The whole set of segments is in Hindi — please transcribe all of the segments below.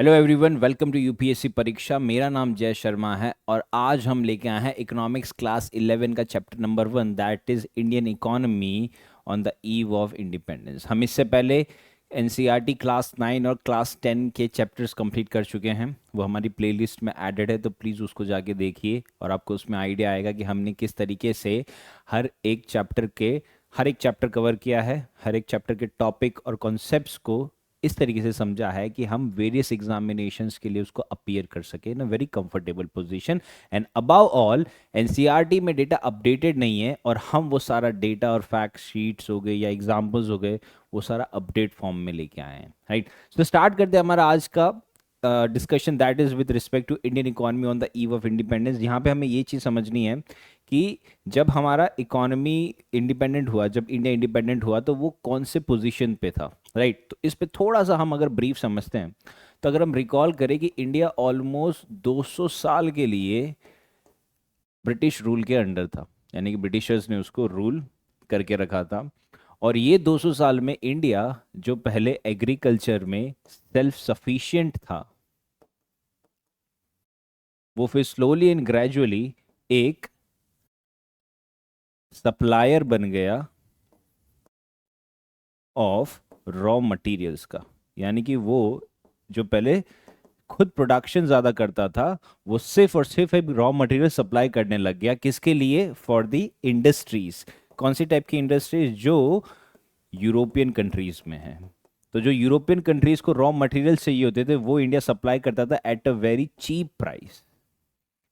Hello everyone, welcome to UPSC परीक्षा। मेरा नाम जय शर्मा है और आज हम लेके आए हैं इकोनॉमिक्स क्लास 11 का chapter number 1, that is Indian economy on the eve of independence. हम इससे पहले एनसीईआरटी क्लास 9 और क्लास 10 के चैप्टर्स कंप्लीट कर चुके हैं। वो हमारी प्लेलिस्ट में ऐडेड है, तो प्लीज़ उसको जाके देखिए और आपको उसमें आइडिया आएगा कि हमने किस तरीके से हर एक चैप्टर कवर किया है, हर एक चैप्टर के टॉपिक और कॉन्सेप्ट्स को इस तरीके से समझा है कि हम वेरियस एग्जामिनेशंस के लिए उसको अपीयर कर सके in a very comfortable position. And above all, NCERT में डेटा अपडेटेड नहीं है और हम वो सारा डेटा और फैक्ट शीट्स हो गए या एग्जाम्पल्स हो गए, वो सारा अपडेट फॉर्म में लेके आए हैं। राइट, तो स्टार्ट करते हैं हमारा आज का discussion, that is with respect to Indian economy on the eve of independence. यहाँ पे हमें ये चीज़ समझनी है कि जब हमारा इकोनॉमी इंडिपेंडेंट हुआ, जब इंडिया इंडिपेंडेंट हुआ, तो वो कौन से पोजीशन पे था। राइट, तो इस पे थोड़ा सा हम अगर ब्रीफ समझते हैं, तो अगर हम रिकॉल करें कि इंडिया ऑलमोस्ट 200 साल के लिए ब्रिटिश रूल के अंडर था, यानी कि ब्रिटिशर्स ने उसको रूल करके रखा था। और ये 200 साल में इंडिया, जो पहले एग्रीकल्चर में सेल्फ सफिशिएंट था, वो फिर स्लोली एंड ग्रेजुअली एक सप्लायर बन गया ऑफ रॉ मटेरियल्स का। यानी कि वो जो पहले खुद प्रोडक्शन ज़्यादा करता था, वो सिर्फ और सिर्फ एक रॉ मटेरियल सप्लाई करने लग गया। किसके लिए? For the industries. कौन सी टाइप की इंडस्ट्रीज? जो यूरोपियन कंट्रीज में है। तो जो यूरोपियन कंट्रीज को रॉ मटेरियल चाहिए होते थे, वो इंडिया सप्लाई करता था at a very cheap price.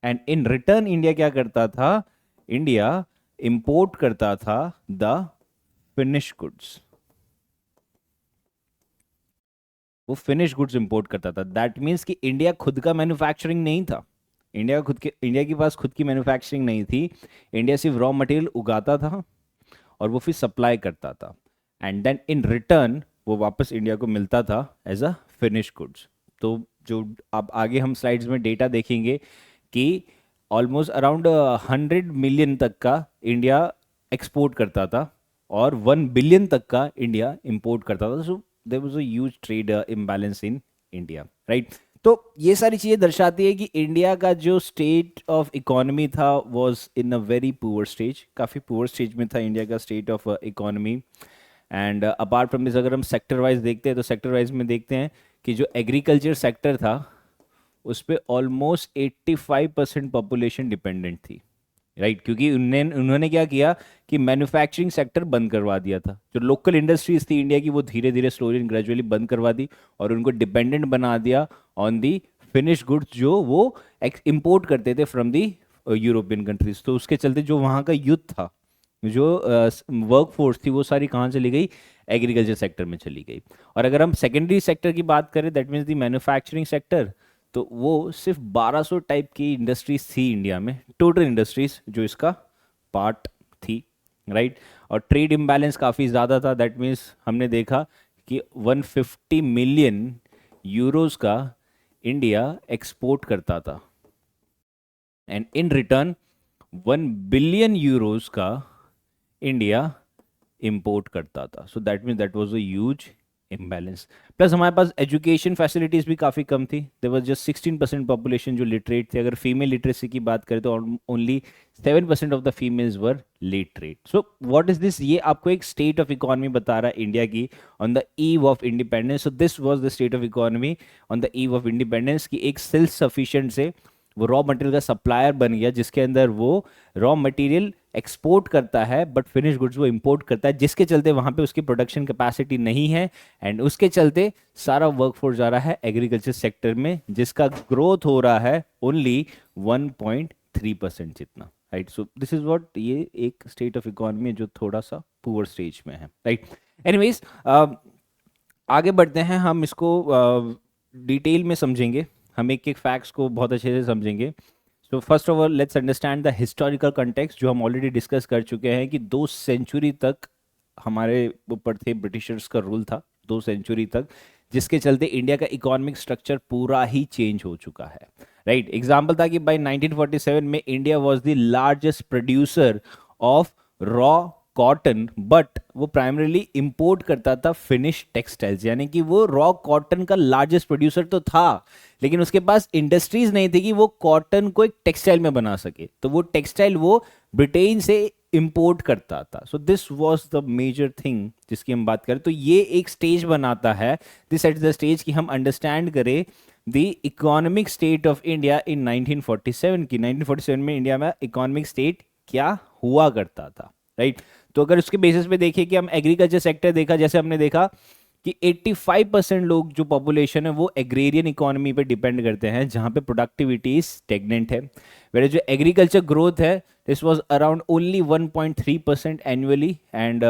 And in return India क्या करता था? इंडिया इंपोर्ट करता था द फिनिश गुड्स। वो फिनिश गुड्स इंपोर्ट करता था। दैट मीन्स कि इंडिया खुद का मैन्युफैक्चरिंग नहीं था। इंडिया के पास खुद की मैन्युफैक्चरिंग नहीं थी। इंडिया सिर्फ रॉ मटेरियल उगाता था और वो फिर सप्लाई करता था। एंड देन इन रिटर्न वो वापस इंडिया को मिलता था एज अ फिनिश गुड्स। तो जो अब आगे हम स्लाइड्स में डेटा देखेंगे कि ऑलमोस्ट अराउंड 100 मिलियन तक का इंडिया एक्सपोर्ट करता था और 1 बिलियन तक का इंडिया इंपोर्ट करता था। So there was a huge trade imbalance in India. Right, तो ये सारी चीज़ें दर्शाती है कि इंडिया का जो स्टेट ऑफ इकोनॉमी था was in a very poor stage. काफ़ी पुअर स्टेज में था इंडिया का state of economy. And apart from this, अगर हम सेक्टर वाइज देखते हैं, तो सेक्टर वाइज में देखते हैं कि जो एग्रीकल्चर सेक्टर था, उस पर ऑलमोस्ट 85% पॉपुलेशन डिपेंडेंट थी। राइट, क्योंकि उन्होंने क्या किया कि मैन्युफैक्चरिंग सेक्टर बंद करवा दिया था। जो लोकल इंडस्ट्रीज थी इंडिया की, वो धीरे धीरे स्लोली एंड ग्रेजुअली बंद करवा दी और उनको डिपेंडेंट बना दिया ऑन दी फिनिश गुड्स जो वो इंपोर्ट करते थे फ्रॉम दी यूरोपियन कंट्रीज। तो उसके चलते जो वहाँ का यूथ था, जो वर्क फोर्स थी, वो सारी कहाँ चली गई? एग्रीकल्चर सेक्टर में चली गई। और अगर हम सेकेंडरी सेक्टर की बात करें, that means the manufacturing sector, तो वो सिर्फ 1200 टाइप की इंडस्ट्रीज थी इंडिया में, टोटल इंडस्ट्रीज जो इसका पार्ट थी। राइट, और ट्रेड इम्बैलेंस काफ़ी ज़्यादा था। दैट मीन्स हमने देखा कि 150 मिलियन यूरोस का इंडिया एक्सपोर्ट करता था and in return 1 billion Euros का इंडिया इंपोर्ट करता था। So that means that was a huge imbalance. Plus हमारे पास एजुकेशन फैसिलिटीज भी काफ़ी कम थी। देयर वाज जस्ट 16% पॉपुलेशन जो लिटरेट थे। अगर फीमेल लिटरेसी की बात करें तो only 7% of the females were literate. So what is this? ये आपको एक स्टेट ऑफ इकोनॉमी बता रहा है इंडिया की on the eve of independence. So this was the state of economy on the eve of independence, की एक सेल्फ सफिशिएंट से वो रॉ मटेरियल का सप्लायर बन गया, जिसके अंदर वो रॉ मटेरियल एक्सपोर्ट करता है बट फिनिश गुड्स वो इंपोर्ट करता है, जिसके चलते वहां पे उसकी प्रोडक्शन कैपेसिटी नहीं है एंड उसके चलते सारा वर्कफोर्स जा रहा है एग्रीकल्चर सेक्टर में, जिसका ग्रोथ हो रहा है ओनली 1.3% जितना। Right, so this is what, ये एक स्टेट ऑफ इकोनॉमी जो थोड़ा सा पुअर स्टेज में है। राइट, एनीवेज, आगे बढ़ते हैं। हम इसको डिटेल में समझेंगे, हम एक एक फैक्ट्स को बहुत अच्छे से समझेंगे। So first of all let's understand the historical context, जो हम ऑलरेडी डिस्कस कर चुके हैं कि 2 सेंचुरी तक हमारे ऊपर थे, ब्रिटिशर्स का रूल था 2 सेंचुरी तक, जिसके चलते इंडिया का इकोनॉमिक स्ट्रक्चर पूरा ही चेंज हो चुका है। राइट, एग्जाम्पल था कि बाई 1947 में India was the largest producer of raw cotton, but वो प्राइमरीली इंपोर्ट करता था फिनिश टेक्सटाइल्स, यानी कि वो रॉ कॉटन का लार्जेस्ट प्रोड्यूसर तो था, लेकिन उसके पास इंडस्ट्रीज नहीं थी कि वो कॉटन को एक टेक्सटाइल में बना सके, तो वो टेक्सटाइल वो ब्रिटेन से इंपोर्ट करता था। So this was the major thing जिसकी हम बात करें, तो ये एक स्टेज बनाता है, दिस एट द स्टेज कि हम अंडरस्टैंड करें the economic state of India in 1947 की। 1947 में इंडिया में इकोनॉमिक स्टेट क्या हुआ करता था, राइट। तो अगर उसके बेसिस पे देखिए कि हम एग्रीकल्चर सेक्टर देखा, जैसे हमने देखा कि 85% लोग जो पॉपुलेशन है वो एग्रेरियन इकोनॉमी पे डिपेंड करते हैं, जहां पे प्रोडक्टिविटी स्टेगनेंट है। वेयर जो एग्रीकल्चर ग्रोथ है this was around only 1.3% annually, and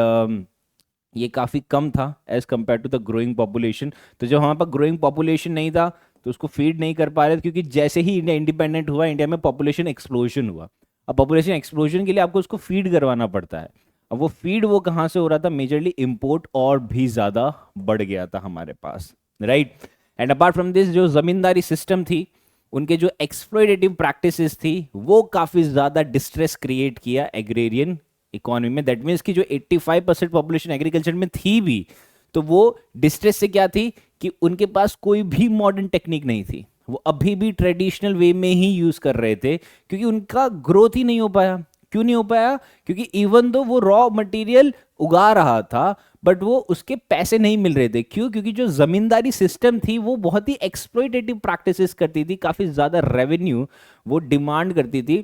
ये काफ़ी कम था as compared to the growing population. तो जब हमारे पास ग्रोइंग पॉपुलेशन नहीं था तो उसको फीड नहीं कर पा रहे थे, क्योंकि जैसे ही इंडिया इंडिपेंडेंट हुआ, इंडिया में पॉपुलेशन एक्सप्लोजन हुआ। अब पॉपुलेशन एक्सप्लोजन के लिए आपको उसको फीड करवाना पड़ता है। अब वो फीड वो कहाँ से हो रहा था, मेजरली इंपोर्ट और भी ज़्यादा बढ़ गया था हमारे पास, right. And apart from this, जो ज़मींदारी सिस्टम थी, उनके जो एक्सप्लॉयटेटिव प्रैक्टिसेस थी, वो काफ़ी ज़्यादा डिस्ट्रेस क्रिएट किया एग्रेरियन इकोनॉमी में। दैट मीन्स कि जो 85% पॉपुलेशन एग्रीकल्चर में थी भी, तो वो डिस्ट्रेस से क्या थी कि उनके पास कोई भी मॉडर्न टेक्निक नहीं थी, वो अभी भी ट्रेडिशनल वे में ही यूज कर रहे थे, क्योंकि उनका ग्रोथ ही नहीं हो पाया। क्यों नहीं हो पाया? क्योंकि इवन दो वो रॉ मटेरियल उगा रहा था, बट वो उसके पैसे नहीं मिल रहे थे। क्यों? क्योंकि जो जमींदारी सिस्टम थी वो बहुत ही एक्सप्लॉयटेटिव प्रैक्टिसेस करती थी, काफी ज्यादा रेवेन्यू वो डिमांड करती थी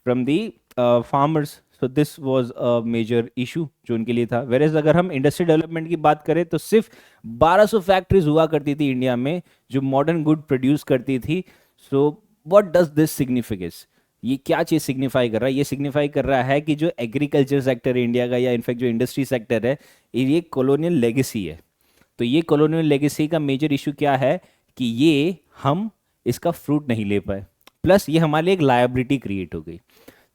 from the farmers. So this was a major issue जो उनके लिए था। वेरेज अगर हम इंडस्ट्री डेवलपमेंट की बात करें तो सिर्फ 1200 फैक्ट्रीज हुआ करती थी इंडिया में जो मॉडर्न गुड प्रोड्यूस करती थी। So what does this significance, ये क्या चीज सिग्निफाई कर रहा है? ये सिग्निफाई कर रहा है कि जो एग्रीकल्चर सेक्टर है इंडिया का, या इनफैक्ट जो इंडस्ट्री सेक्टर है, ये कॉलोनियल लेगेसी है। तो ये कॉलोनियल लेगेसी का मेजर इशू क्या है कि ये हम इसका फ्रूट नहीं ले पाए, प्लस ये हमारे लिए एक लायबिलिटी क्रिएट हो गई।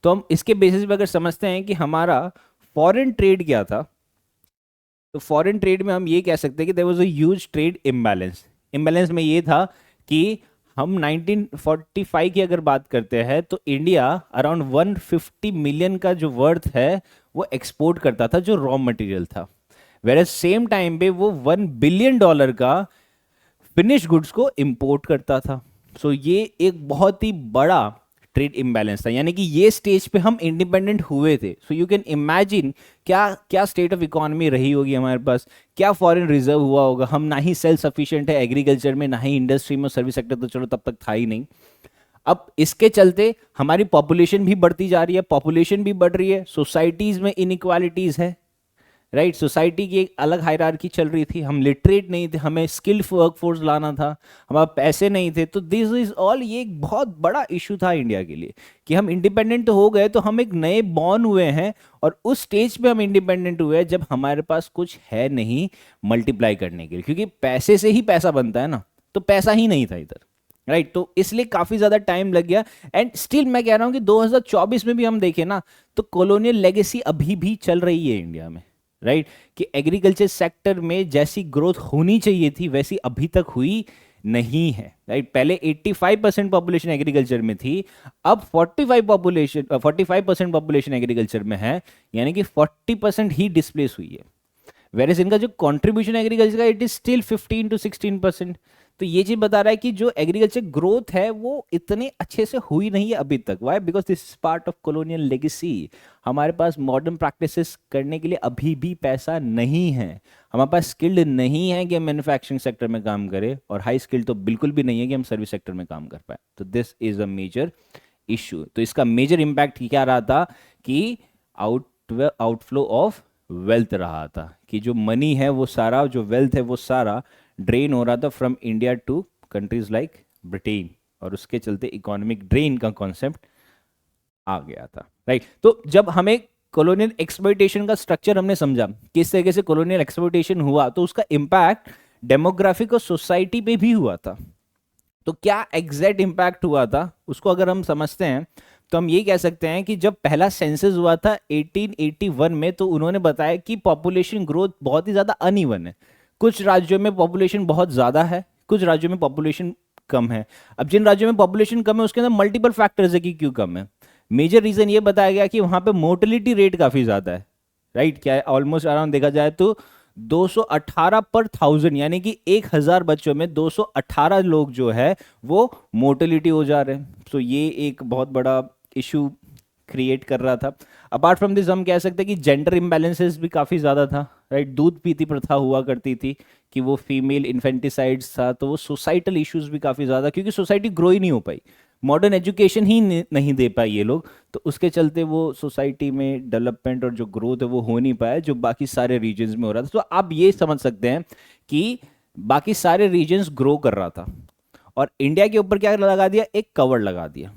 तो हम इसके बेसिस पे अगर समझते हैं कि हमारा फॉरेन ट्रेड क्या था, तो फॉरेन ट्रेड में हम ये कह सकते हैं कि there was a huge trade imbalance. Imbalance में ये था कि हम 1945 की अगर बात करते हैं तो इंडिया अराउंड 150 मिलियन का जो वर्थ है वो एक्सपोर्ट करता था जो रॉ मटेरियल था, वेयर सेम टाइम पे वो $1 बिलियन का फिनिश गुड्स को इंपोर्ट करता था। सो ये एक बहुत ही बड़ा ट्रेड इम्बैलेंस था, यानी कि ये स्टेज पे हम इंडिपेंडेंट हुए थे। सो यू कैन इमेजिन क्या क्या स्टेट ऑफ इकोनॉमी रही होगी हमारे पास, क्या फॉरेन रिजर्व हुआ होगा। हम ना ही सेल्फ सफिशिएंट है एग्रीकल्चर में, ना ही इंडस्ट्री में, सर्विस सेक्टर तो चलो तब तक था ही नहीं। अब इसके चलते हमारी पॉपुलेशन भी बढ़ती जा रही है, पॉपुलेशन भी बढ़ रही है, सोसाइटीज में इनइक्वालिटीज है, राइट। सोसाइटी की एक अलग हायरार्की चल रही थी, हम लिटरेट नहीं थे, हमें स्किल्ड वर्कफोर्स लाना था, हमारे पैसे नहीं थे। तो दिस इज ऑल, ये एक बहुत बड़ा इशू था इंडिया के लिए कि हम इंडिपेंडेंट तो हो गए, तो हम एक नए बॉर्न हुए हैं, और उस स्टेज पे हम इंडिपेंडेंट हुए हैं जब हमारे पास कुछ है नहीं मल्टीप्लाई करने के लिए, क्योंकि पैसे से ही पैसा बनता है ना, तो पैसा ही नहीं था इधर, राइट। तो इसलिए काफी ज्यादा टाइम लग गया। एंड स्टिल मैं कह रहा हूं कि 2024 में भी हम देखें ना तो कॉलोनियल लेगेसी अभी भी चल रही है इंडिया में, राइट। कि एग्रीकल्चर सेक्टर में जैसी ग्रोथ होनी चाहिए थी वैसी अभी तक हुई नहीं है, राइट। पहले 85% पॉपुलेशन एग्रीकल्चर में थी, अब 45% पॉपुलेशन एग्रीकल्चर में है, यानी कि 40% ही डिस्प्लेस हुई है। वेरेस इनका जो कंट्रीब्यूशन एग्रीकल्चर का इट इज स्टिल 15 to 16%। तो ये चीज बता रहा है कि जो एग्रीकल्चर ग्रोथ है वो इतने अच्छे से हुई नहीं है अभी तक। Why? Because this is part of colonial legacy. हमारे पास मॉडर्न प्रैक्टिसेस करने के लिए अभी भी पैसा नहीं है, हमारे पास स्किल्ड नहीं है कि हम मैन्युफैक्चरिंग सेक्टर में काम करें, और हाई स्किल्ड तो बिल्कुल भी नहीं है कि हम सर्विस सेक्टर में काम कर पाए। तो this is a major issue. तो इसका मेजर इम्पैक्ट क्या रहा था कि आउटफ्लो ऑफ वेल्थ रहा था, कि जो मनी है वो सारा, जो वेल्थ है वो सारा ड्रेन हो रहा था from India to countries like Britain, और उसके चलते इकोनॉमिक ड्रेन का कॉन्सेप्ट आ गया था, राइट। तो जब हमें कॉलोनियल एक्सप्लॉयटेशन का स्ट्रक्चर हमने समझा, किस तरीके से कॉलोनियल एक्सप्लॉयटेशन हुआ, तो उसका इम्पैक्ट डेमोग्राफिक और सोसाइटी पे भी हुआ था। तो क्या एग्जैक्ट इम्पैक्ट हुआ था उसको अगर हम समझते हैं तो हम ये कह सकते हैं कि जब पहला सेंसस हुआ था 1881 में, तो उन्होंने बताया कि पॉपुलेशन ग्रोथ बहुत ही ज्यादा अनइवन है। कुछ राज्यों में पॉपुलेशन बहुत ज्यादा है, कुछ राज्यों में पॉपुलेशन कम है। अब जिन राज्यों में पॉपुलेशन कम है उसके अंदर मल्टीपल फैक्टर्स है कि क्यों कम है। मेजर रीजन ये बताया गया कि वहां पे मोर्टेलिटी रेट काफी ज्यादा है, राइट, क्या ऑलमोस्ट अराउंड देखा जाए तो 218 पर थाउजेंड, यानी कि 1000 बच्चों में 218 लोग जो है वो मोर्टेलिटी हो जा रहे हैं। तो ये एक बहुत बड़ा इशू क्रिएट कर रहा था। अपार्ट फ्रॉम दिस हम कह सकते हैं कि जेंडर इम्बैलेंसेस भी काफ़ी ज़्यादा था, राइट। दूध पीती प्रथा हुआ करती थी कि वो फीमेल इन्फेंटिसाइड्स था, तो वो सोसाइटल इश्यूज भी काफ़ी ज़्यादा, क्योंकि सोसाइटी ग्रो ही नहीं हो पाई, मॉडर्न एजुकेशन ही नहीं दे पाई ये लोग, तो उसके चलते वो सोसाइटी में डेवलपमेंट और जो ग्रोथ है वो हो नहीं पाया जो बाकी सारे रीजन्स में हो रहा था। तो आप ये समझ सकते हैं कि बाकी सारे रीजन्स ग्रो कर रहा था और इंडिया के ऊपर क्या लगा दिया, एक कवर लगा दिया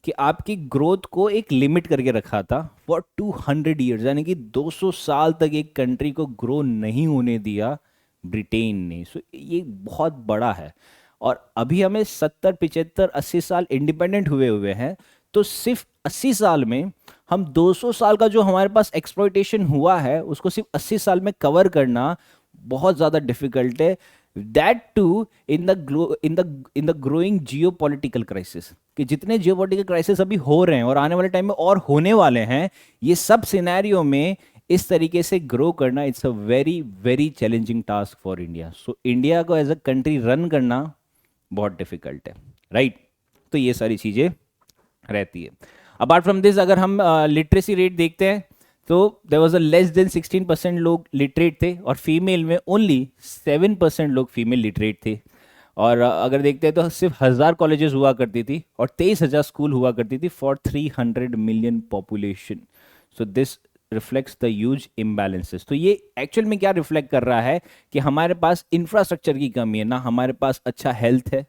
कि आपकी ग्रोथ को एक लिमिट करके रखा था फॉर 200 ईयर्स, यानी कि 200 साल तक एक कंट्री को ग्रो नहीं होने दिया ब्रिटेन ने। सो ये बहुत बड़ा है। और अभी हमें 70 75 80 साल इंडिपेंडेंट हुए हुए हैं, तो सिर्फ 80 साल में हम 200 साल का जो हमारे पास एक्सप्लॉइटेशन हुआ है उसको सिर्फ 80 साल में कवर करना बहुत ज़्यादा डिफिकल्ट है। That too in the growing geo political crisis, कि जितने जियो पॉलिटिकल क्राइसिस अभी हो रहे हैं और आने वाले टाइम में और होने वाले हैं, ये सब सिनेरियो में इस तरीके से ग्रो करना it's a very very challenging task for India. So India को एज अ कंट्री रन करना बहुत डिफिकल्ट है, राइट। तो ये सारी चीज़ें रहती है। अपार्ट फ्रॉम दिस अगर हम लिटरेसी रेट देखते हैं तो there was a less than 16% लोग लिटरेट थे और फीमेल में ओनली 7% लोग फीमेल लिटरेट थे। और अगर देखते हैं तो सिर्फ 1000 कॉलेजेस हुआ करती थी और 23,000 स्कूल हुआ करती थी for 300 million population. So this reflects the huge imbalances. तो ये एक्चुअल में क्या रिफ्लेक्ट कर रहा है कि हमारे पास इंफ्रास्ट्रक्चर की कमी है, ना हमारे पास अच्छा हेल्थ है,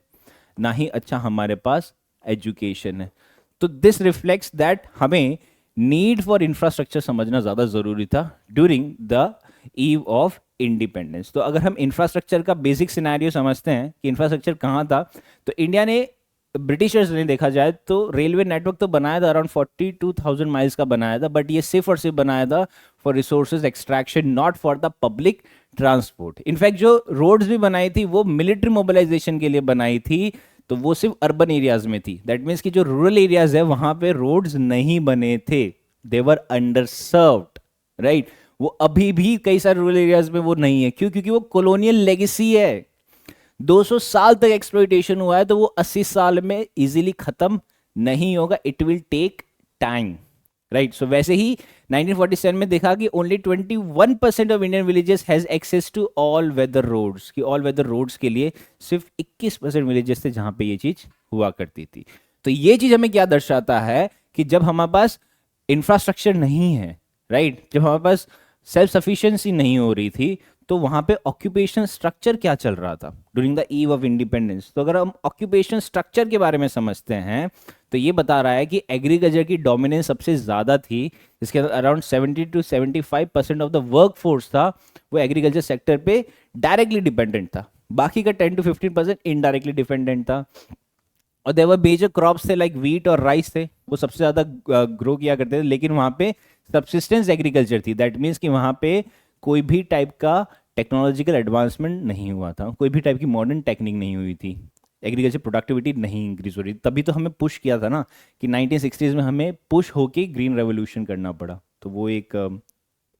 ना ही अच्छा हमारे पास एजुकेशन है। तो दिस रिफ्लेक्ट्स दैट हमें नीड फॉर इंफ्रास्ट्रक्चर समझना ज़्यादा ज़रूरी था during the eve of independence. तो अगर हम इंफ्रास्ट्रक्चर का बेसिक सिनेरियो समझते हैं कि इंफ्रास्ट्रक्चर कहाँ था, तो इंडिया ने, ब्रिटिशर्स ने देखा जाए तो रेलवे नेटवर्क तो बनाया था, अराउंड 42,000 माइल्स का बनाया था, बट ये सिर्फ और सिर्फ बनाया था for resources extraction, not for the public transport. In fact जो रोड्स भी बनाई थी वो मिलिट्री मोबिलाइजेशन के लिए बनाई थी, तो वो सिर्फ अर्बन एरियाज में थी। दैट मीन्स कि जो रूरल एरियाज है वहां पे रोड्स नहीं बने थे, देवर अंडर सर्व्ड, राइट। वो अभी भी कई सारे रूरल एरियाज में वो नहीं है, क्यों? क्योंकि वो कॉलोनियल लेगेसी है। 200 साल तक एक्सप्लॉइटेशन हुआ है, तो वो 80 साल में इजीली खत्म नहीं होगा, it will take time, right. So वैसे ही 1947 में देखा कि only 21% of Indian villages has access to all weather roads, कि ऑल वेदर रोड्स के लिए सिर्फ 21% विलेजेस थे जहां पे ये चीज हुआ करती थी। तो ये चीज हमें क्या दर्शाता है कि जब हमारे पास इंफ्रास्ट्रक्चर नहीं है, राइट, जब हमारे पास सेल्फ सफिशिएंसी नहीं हो रही थी, तो वहां पे ऑक्यूपेशन स्ट्रक्चर क्या चल रहा था during the eve of independence. तो अगर हम ऑक्यूपेशन स्ट्रक्चर के बारे में समझते हैं तो ये बता रहा है कि एग्रीकल्चर की डोमिनेंस सबसे ज़्यादा थी, जिसके अंदर around 70 to 75% of the work force था वो एग्रीकल्चर सेक्टर पे डायरेक्टली डिपेंडेंट था, बाकी का 10 to 15% इनडायरेक्टली डिपेंडेंट था। और देवर मेजर क्रॉप्स थे लाइक वीट और राइस थे, वो सबसे ज़्यादा ग्रो किया करते थे, लेकिन वहाँ पे सब्सिस्टेंस एग्रीकल्चर थी। दैट मीन्स कि वहाँ पे कोई भी टाइप का टेक्नोलॉजिकल एडवांसमेंट नहीं हुआ था, कोई भी टाइप की मॉडर्न टेक्निक नहीं हुई थी, एग्रीकल्चर प्रोडक्टिविटी नहीं इंक्रीज हो रही। तभी तो हमें पुश किया था ना कि 1960s में हमें पुश होके ग्रीन रेवोल्यूशन करना पड़ा, तो वो एक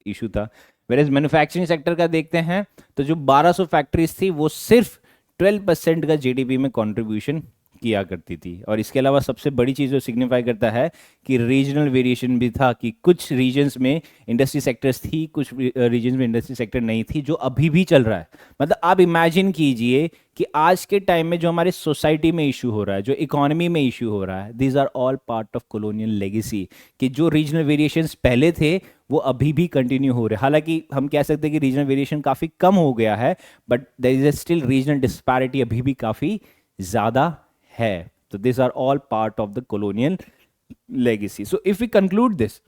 इशू था। वेरएज मैन्युफैक्चरिंग सेक्टर का देखते हैं तो जो 1200 फैक्ट्रीज थी वो सिर्फ 12% का जीडीपी में कंट्रीब्यूशन किया करती थी। और इसके अलावा सबसे बड़ी चीज़ जो सिग्निफाई करता है कि रीजनल वेरिएशन भी था, कि कुछ रीजन्स में इंडस्ट्री सेक्टर्स थी, कुछ रीजन्स में इंडस्ट्री सेक्टर नहीं थी, जो अभी भी चल रहा है। मतलब आप इमेजिन कीजिए कि आज के टाइम में जो हमारे सोसाइटी में इशू हो रहा है, जो इकोनॉमी में इशू हो रहा है, these are all part of colonial legacy, कि जो रीजनल वेरिएशंस पहले थे वो अभी भी कंटिन्यू हो रहे हैं। हालांकि हम कह सकते हैं कि रीजनल वेरिएशन काफ़ी कम हो गया है, but there is still regional disparity अभी भी काफ़ी ज़्यादा है। तो this are all part of the colonial legacy. So if we conclude this,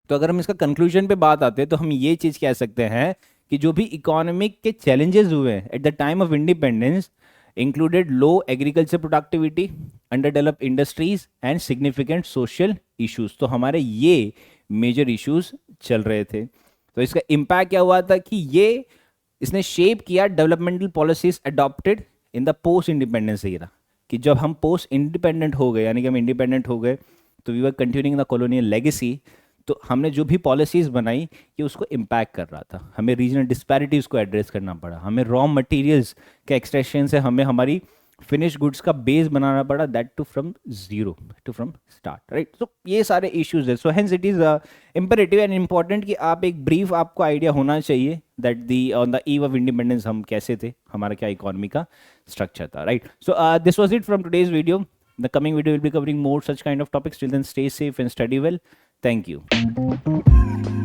तो अगर हम इसका कंक्लूजन पे बात आते हैं तो हम ये चीज कह सकते हैं कि जो भी इकोनॉमिक के चैलेंजेस हुए at the time of independence included low agriculture productivity, under developed industries and significant social issues. तो हमारे ये मेजर इश्यूज चल रहे थे। तो इसका इम्पैक्ट क्या हुआ था कि ये इसने शेप किया developmental policies adopted in the post independence era, कि जब हम पोस्ट इंडिपेंडेंट हो गए, यानी कि हम इंडिपेंडेंट हो गए, तो we were continuing the colonial legacy, तो हमने जो भी पॉलिसीज़ बनाई ये उसको इम्पैक्ट कर रहा था, हमें रीजनल डिस्पैरिटीज़ को एड्रेस करना पड़ा, हमें रॉ मटेरियल्स के एक्सट्रैक्शन से हमें हमारी फिनिश गुड्स का बेस बनाना पड़ा, that to from zero to from start, right. So ये सारे इश्यूज है, so hence it is imperative and important कि आप एक ब्रीफ आपको आइडिया होना चाहिए that the on the eve of independence हम कैसे थे, हमारा क्या इकोनॉमी का स्ट्रक्चर था, right. So this was it from today's video. The coming video will be covering more such kind of topics. Till then, stay safe and study well. Thank you.